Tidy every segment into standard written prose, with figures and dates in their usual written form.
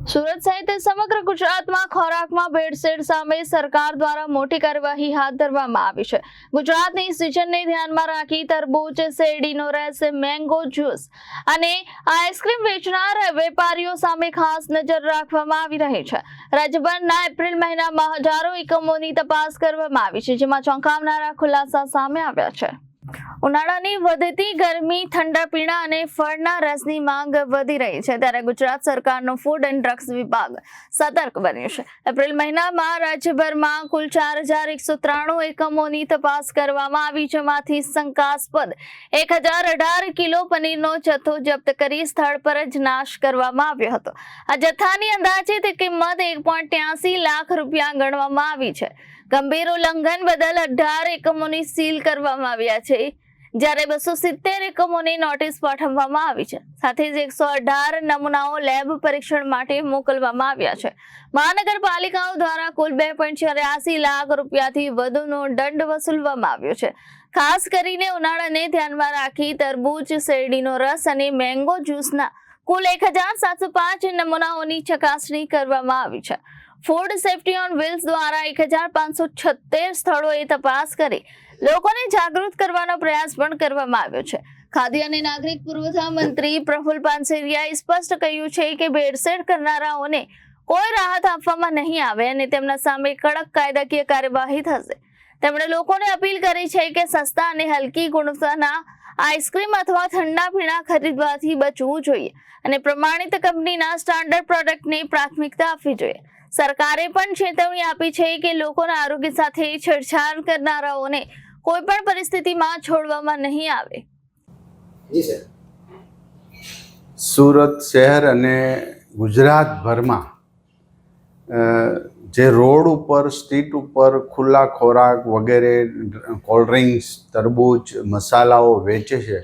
સુરત સહિત સમગ્ર ગુજરાતમાં ખોરાકમાં ભેળસેળ સામે સરકાર દ્વારા મોટી કાર્યવાહી હાથ ધરવામાં આવી છે। ગુજરાતની સિઝનને ધ્યાનમાં રાખી તરબૂચ, શેરડીનો રસ, મેંગો જ્યુસ અને આઈસ્ક્રીમ વેચનાર વેપારીઓ સામે ખાસ નજર રાખવામાં આવી રહી છે। રાજ્યભરના એપ્રિલ મહિનામાં હજારો એકમોની તપાસ કરવામાં આવી છે, જેમાં ચોંકાવનારા ખુલાસા સામે આવ્યા છે। ઉનાળાની વધતી ગરમી, ઠંડા પીણા અને ફળના રસની માંગ વધી રહી છે, ત્યારે ગુજરાત સરકારનો ફૂડ એન્ડ ડ્રગ્સ વિભાગ સતર્ક બન્યો છે। એપ્રિલ મહિનામાં રાજ્યભરમાં કુલ 4193 એકમોની તપાસ કરવામાં આવી, જેમાંથી શંકાસ્પદ 1018 કિલો પનીરનો જથ્થો જપ્ત કરી સ્થળ પર જ નાશ કરવામાં આવ્યો હતો। આ જથ્થાની અંદાજિત કિંમત 1.83 લાખ રૂપિયા ગણવામાં આવી છે। ગંભીર ઉલ્લંઘન બદલ 18 એકમોની સીલ કરવામાં આવ્યા છે, જ્યારે 270 એકમોને નોટિસ પાઠવવામાં આવી છે। સાથે જ 118 નમૂનાઓ લેબ પરીક્ષણ માટે મોકલવામાં આવ્યા છે। મહાનગરપાલિકાઓ દ્વારા કુલ 2.84 લાખ રૂપિયાથી વધુનો દંડ વસૂલવામાં આવ્યો છે। ખાસ કરીને ઉનાળાને ધ્યાનમાં રાખી તરબૂચ, શેરડીનો રસ અને મેંગો જ્યુસના કુલ 1705 નમૂનાઓની ચકાસણી કરવામાં આવી છે। ફૂડ સેફ્ટી ઓન વ્હીલ્સ દ્વારા 1576 સ્થળોએ તપાસ કરી લોકોને જાગૃત કરવાનો પ્રયાસ પણ કરવામાં આવ્યો છે। ખાદ્ય અને નાગરિક પુરવઠા મંત્રી પ્રફુલ્લ પાનસેરિયાએ સ્પષ્ટ કહ્યું છે કે ભેળસેળ કરનારાઓને કોઈ રાહત આપવામાં નહીં આવે અને તેમના સામે કડક કાયદાકીય કાર્યવાહી થશે। તેમણે લોકોને અપીલ કરી છે કે સસ્તા અને હલકી ગુણવત્તાના આઈસ્ક્રીમ અથવા ઠંડા પીણા ખરીદવાથી બચવું જોઈએ અને પ્રમાણિત કંપનીના સ્ટાન્ડર્ડ પ્રોડક્ટને પ્રાથમિકતા આપવી જોઈએ। સરકારે પણ ચેતવણી આપી છે કે લોકોના આરોગ્ય સાથે છેડછાડ કરનારાઓને કોઈ પણ પરિસ્થિતિમાં છોડવામાં નહીં આવે। સુરત શહેર અને ગુજરાતભરમાં જે રોડ ઉપર, સ્ટ્રીટ ઉપર ખુલ્લા ખોરાક વગેરે, કોલ્ડ ડ્રિંક્સ, તરબૂચ, મસાલાઓ વેચે છે,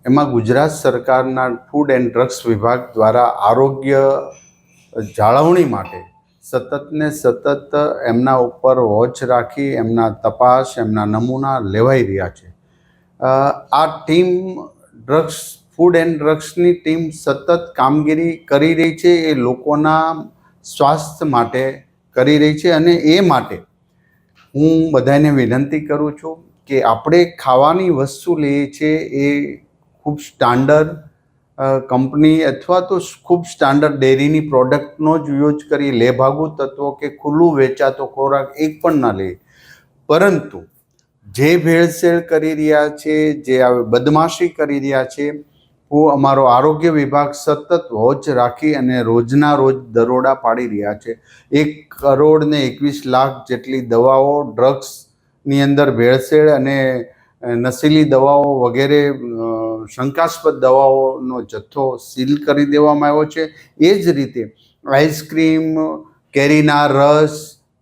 એમાં ગુજરાત સરકારના ફૂડ એન્ડ ડ્રગ્સ વિભાગ દ્વારા આરોગ્ય જાળવણી માટે સતત એમના ઉપર વોચ રાખી એમના તપાસ, એમના નમૂના લેવાઈ રહ્યા છે। આ ટીમ ફૂડ એન્ડ ડ્રગ્સની ટીમ સતત કામગીરી કરી રહી છે, એ લોકોના સ્વાસ્થ્ય માટે કરી રહી છે અને એ માટે હું બધાને વિનંતી કરું છું કે આપણે ખાવાની વસ્તુ લઈએ છીએ એ ખૂબ સ્ટાન્ડર્ડ કંપની અથવા તો ખૂબ સ્ટાન્ડર્ડ ડેરીની પ્રોડક્ટનો જ યુઝ કરી લેભાગુ તત્વો કે ખુલ્લું વેચાતો ખોરાક એક પણ ના લે, પરંતુ જે ભેળસેળ કરી રહ્યા છે, જે બદમાશી કરી રહ્યા છે, અમારો આરોગ્ય વિભાગ સતત વોચ રાખી અને રોજના રોજ દરોડા પાડી રહ્યા છે। 1.21 લાખ જેટલી દવાઓ, ડ્રગ્સની અંદર ભેળસેળ અને નશીલી દવાઓ વગેરે શંકાસ્પદ દવાઓનો જથ્થો સીલ કરી દેવામાં આવ્યો છે। એ જ રીતે આઈસ્ક્રીમ, કેરીના રસ,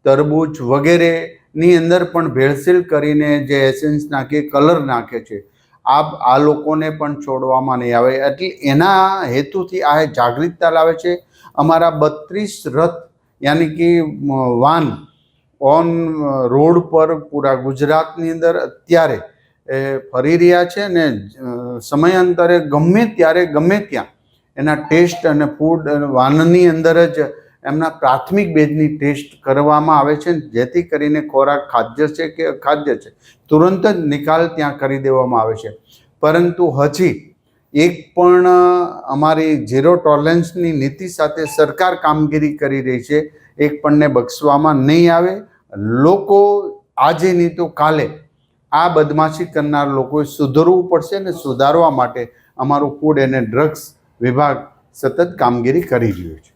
તરબૂચ વગેરેની અંદર પણ ભેળસેળ કરીને જે એસેન્સ નાખે, કલર નાખે છે, આ લોકોને પણ છોડવામાં નહીં આવે। એટલે એના હેતુથી આ જાગૃતતા લાવે છે। અમારા 32 રથ યાની કે વાન ઓન રોડ પર પૂરા ગુજરાતની અંદર અત્યારે ફરી રહ્યા છે ને સમયાંતરે ગમે ત્યારે ગમે ત્યાં એના ટેસ્ટ અને ફૂડ વાનની અંદર જ એમના પ્રાથમિક બેઝની ટેસ્ટ કરવામાં આવે છે, જેથી કરીને ખોરાક ખાદ્ય છે કે અખાદ્ય છે તુરંત જ નિકાલ ત્યાં કરી દેવામાં આવે છે। પરંતુ હજી એક પણ અમારી ઝીરો ટોલરન્સની નીતિ સાથે સરકાર કામગીરી કરી રહી છે, એક પણને બક્ષવામાં નહીં આવે। લોકો આજે નહીં તો કાલે આ બદમાશી કરનાર લોકોએ સુધરવું પડશે અને સુધારવા માટે અમારું ફૂડ અને ડ્રગ્સ વિભાગ સતત કામગીરી કરી રહ્યું છે।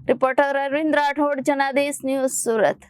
Reporter Arvind Rathod, Janadesh news, Surat.